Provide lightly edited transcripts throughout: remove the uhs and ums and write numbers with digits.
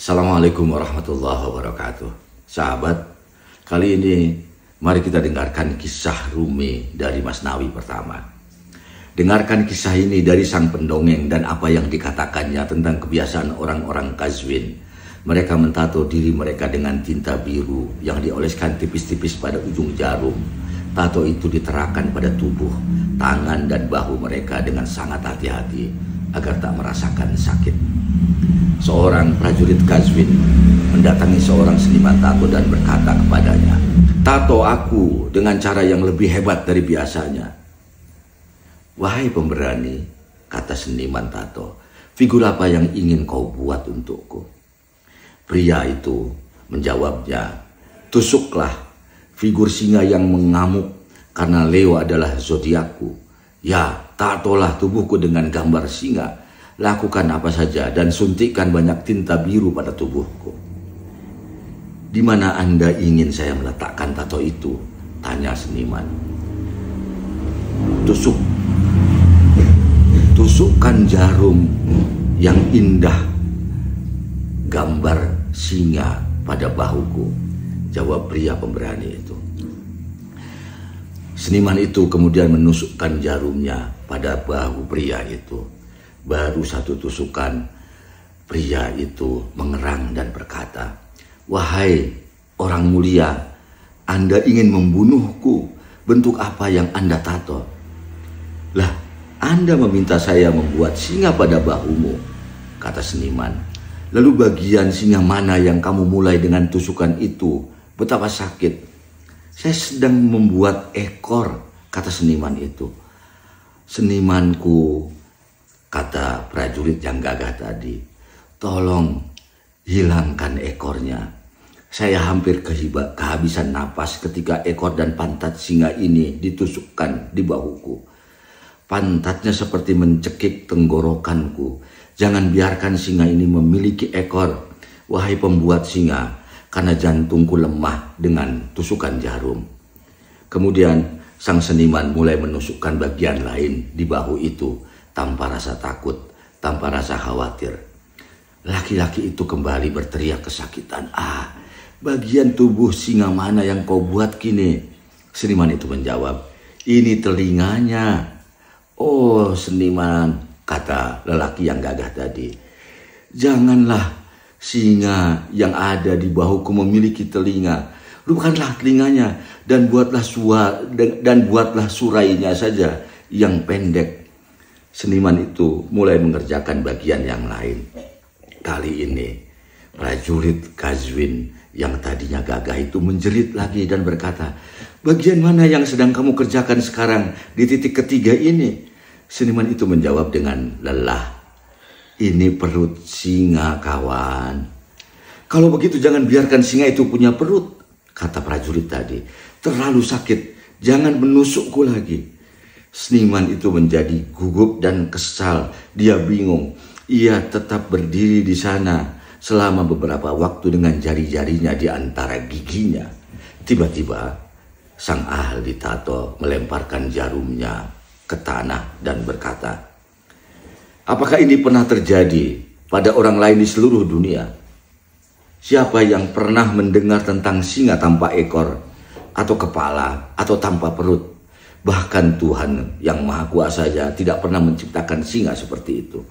Assalamualaikum warahmatullahi wabarakatuh. Sahabat, kali ini mari kita dengarkan kisah Rumi dari Masnawi pertama. Dengarkan kisah ini dari sang pendongeng dan apa yang dikatakannya tentang kebiasaan orang-orang Qazwin. Mereka mentato diri mereka dengan tinta biru yang dioleskan tipis-tipis pada ujung jarum. Tato itu diterapkan pada tubuh, tangan dan bahu mereka dengan sangat hati-hati agar tak merasakan sakit. Seorang prajurit Qazwin mendatangi seorang seniman tato dan berkata kepadanya, "Tato aku dengan cara yang lebih hebat dari biasanya." "Wahai pemberani," kata seniman tato, "figur apa yang ingin kau buat untukku?" Pria itu menjawabnya, "Tusuklah figur singa yang mengamuk karena Leo adalah zodiakku. Ya, tatolah tubuhku dengan gambar singa. Lakukan apa saja dan suntikkan banyak tinta biru pada tubuhku." "Di mana Anda ingin saya meletakkan tato itu?" tanya seniman. Tusukkan jarum yang indah gambar singa pada bahuku," jawab pria pemberani itu. Seniman itu kemudian menusukkan jarumnya pada bahu pria itu. Baru satu tusukan, pria itu mengerang dan berkata, "Wahai orang mulia, Anda ingin membunuhku. Bentuk apa yang Anda tato?" "Lah, Anda meminta saya membuat singa pada bahumu," kata seniman. "Lalu bagian singa mana yang kamu mulai dengan tusukan itu? Betapa sakit." "Saya sedang membuat ekor," kata seniman itu. "Senimanku," kata prajurit yang gagah tadi, "tolong hilangkan ekornya. Saya hampir kehabisan napas ketika ekor dan pantat singa ini ditusukkan di bahuku. Pantatnya seperti mencekik tenggorokanku. Jangan biarkan singa ini memiliki ekor, wahai pembuat singa, karena jantungku lemah dengan tusukan jarum." Kemudian sang seniman mulai menusukkan bagian lain di bahu itu tanpa rasa takut, tanpa rasa khawatir. Laki-laki itu kembali berteriak kesakitan, "Ah, bagian tubuh singa mana yang kau buat kini?" Seniman itu menjawab, "Ini telinganya." "Oh seniman," kata lelaki yang gagah tadi, "janganlah singa yang ada di bahuku memiliki telinga. Lupakanlah telinganya dan buatlah surainya saja yang pendek." Seniman itu mulai mengerjakan bagian yang lain. Kali ini prajurit Qazwin yang tadinya gagah itu menjerit lagi dan berkata, "Bagian mana yang sedang kamu kerjakan sekarang di titik ketiga ini?" Seniman itu menjawab dengan lelah, "Ini perut singa, kawan." "Kalau begitu jangan biarkan singa itu punya perut," kata prajurit tadi. "Terlalu sakit, jangan menusukku lagi." Seniman itu menjadi gugup dan kesal. Dia bingung. Ia tetap berdiri di sana selama beberapa waktu dengan jari-jarinya di antara giginya. Tiba-tiba sang ahli tato melemparkan jarumnya ke tanah dan berkata, "Apakah ini pernah terjadi pada orang lain di seluruh dunia? Siapa yang pernah mendengar tentang singa tanpa ekor atau kepala atau tanpa perut? Bahkan Tuhan yang Maha Kuasa saja tidak pernah menciptakan singa seperti itu.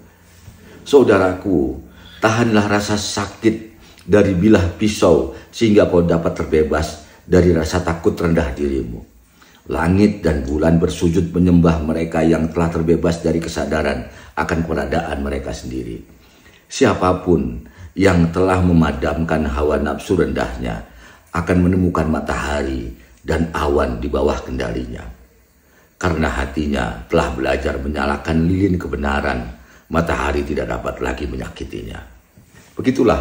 Saudaraku, tahanlah rasa sakit dari bilah pisau sehingga kau dapat terbebas dari rasa takut rendah dirimu. Langit dan bulan bersujud menyembah mereka yang telah terbebas dari kesadaran akan keberadaan mereka sendiri. Siapapun yang telah memadamkan hawa nafsu rendahnya akan menemukan matahari dan awan di bawah kendalinya. Karena hatinya telah belajar menyalakan lilin kebenaran, matahari tidak dapat lagi menyakitinya." Begitulah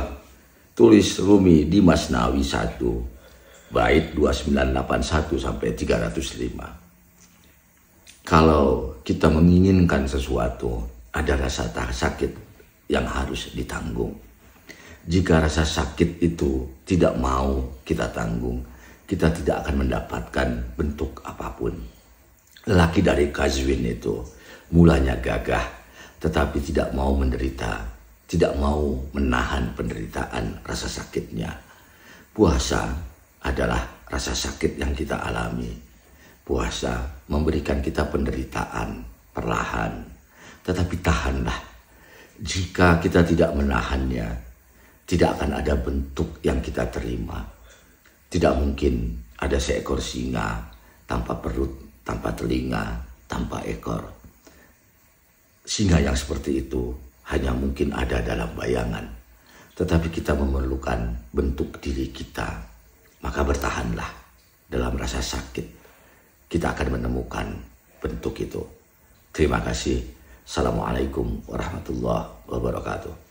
tulis Rumi di Masnawi 1, bait 2981 sampai 305. Kalau kita menginginkan sesuatu, ada rasa sakit yang harus ditanggung. Jika rasa sakit itu tidak mau kita tanggung, kita tidak akan mendapatkan bentuk apapun. Lelaki dari Qazwin itu mulanya gagah tetapi tidak mau menderita. tidak mau menahan penderitaan rasa sakitnya. Puasa adalah rasa sakit yang kita alami. Puasa memberikan kita penderitaan perlahan, tetapi tahanlah. Jika kita tidak menahannya, tidak akan ada bentuk yang kita terima. Tidak mungkin ada seekor singa tanpa perut, tanpa telinga, tanpa ekor. Singa yang seperti itu hanya mungkin ada dalam bayangan. Tetapi kita memerlukan bentuk diri kita. Maka bertahanlah dalam rasa sakit. Kita akan menemukan bentuk itu. Terima kasih. Assalamualaikum warahmatullahi wabarakatuh.